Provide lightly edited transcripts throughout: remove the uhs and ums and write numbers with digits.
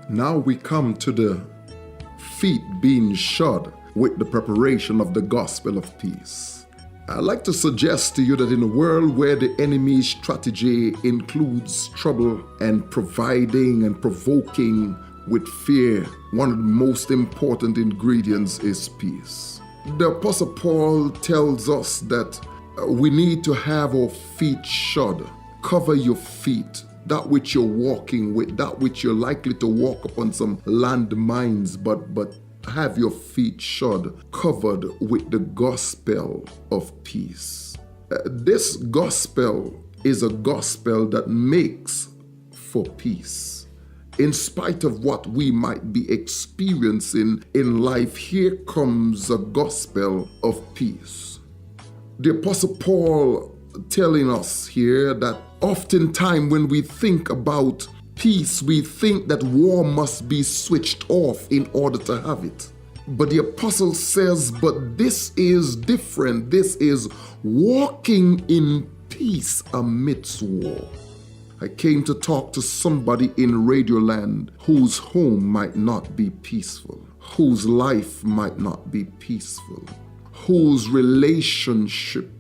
Now we come to the feet being shod with the preparation of the gospel of peace. I'd like to suggest to you that in a world where the enemy's strategy includes trouble and providing and provoking with fear, one of the most important ingredients is peace. The Apostle Paul tells us that we need to have our feet shod. Cover your feet, that which you're walking with, that which you're likely to walk upon some landmines, but have your feet shod, covered with the gospel of peace. This gospel is a gospel that makes for peace. In spite of what we might be experiencing in life, here comes a gospel of peace. The Apostle Paul telling us here that oftentimes when we think about peace, we think that war must be switched off in order to have it. But the apostle says, but this is different. This is walking in peace amidst war. I came to talk to somebody in Radioland whose home might not be peaceful, whose life might not be peaceful, whose relationship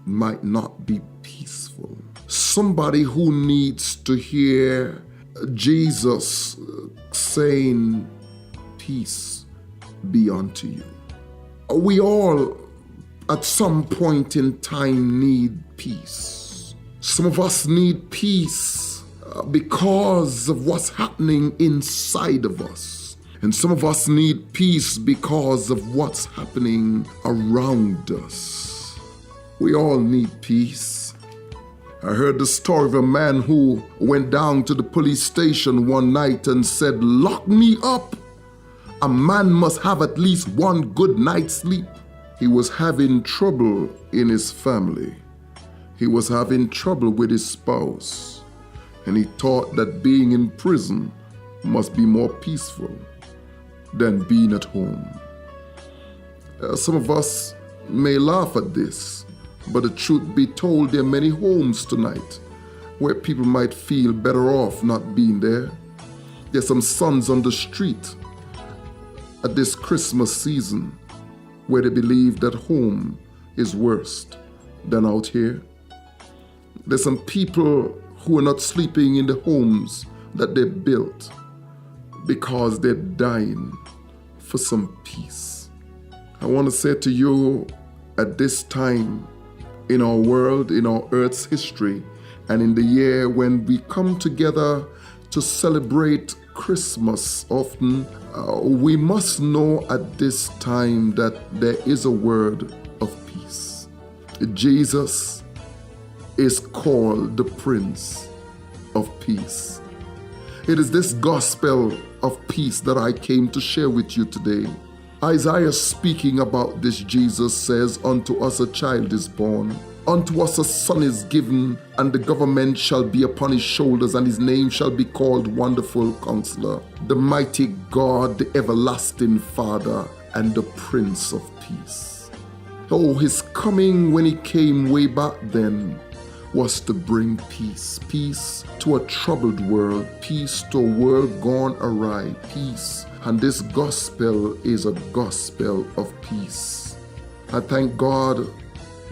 might not be peaceful. Somebody who needs to hear Jesus saying, peace be unto you. We all at some point in time need peace. Some of us need peace because of what's happening inside of us. And some of us need peace because of what's happening around us. We all need peace. I heard the story of a man who went down to the police station one night and said, "Lock me up. A man must have at least one good night's sleep." He was having trouble in his family. He was having trouble with his spouse. And he thought that being in prison must be more peaceful than being at home. Some of us may laugh at this, but the truth be told, there are many homes tonight where people might feel better off not being there. There's some sons on the street at this Christmas season where they believe that home is worse than out here. There's some people who are not sleeping in the homes that they built because they're dying for some peace. I want to say to you, at this time in our world, in our earth's history, and in the year when we come together to celebrate Christmas often, we must know at this time that there is a word of peace. Jesus is called the Prince of Peace. It is this gospel of peace that I came to share with you today. Isaiah speaking about this Jesus says, "Unto us a child is born, unto us a son is given, and the government shall be upon his shoulders, and his name shall be called Wonderful Counselor, the Mighty God, the Everlasting Father, and the Prince of Peace." Oh, his coming when he came way back then was to bring peace. Peace to a troubled world. Peace to a world gone awry. Peace. And this gospel is a gospel of peace. I thank God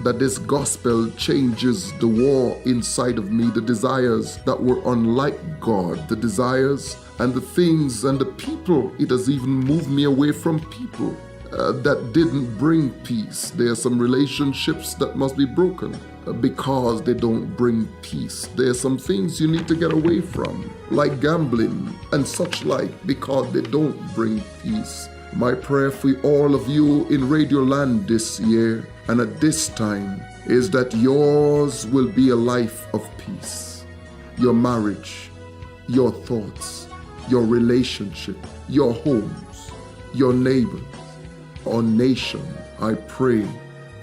that this gospel changes the war inside of me, the desires that were unlike God, the desires and the things and the people. It has even moved me away from people that didn't bring peace. There are some relationships that must be broken because they don't bring peace. There are some things you need to get away from, like gambling and such like, because they don't bring peace. My prayer for all of you in Radioland this year and at this time is that yours will be a life of peace. Your marriage, your thoughts, your relationship, your homes, your neighbors, our nation, I pray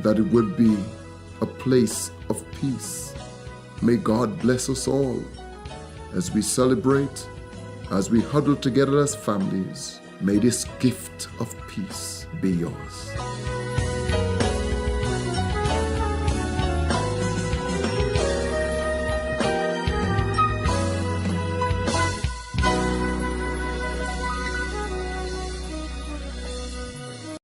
that it will be a place of peace. May God bless us all as we celebrate, as we huddle together as families. May this gift of peace be yours.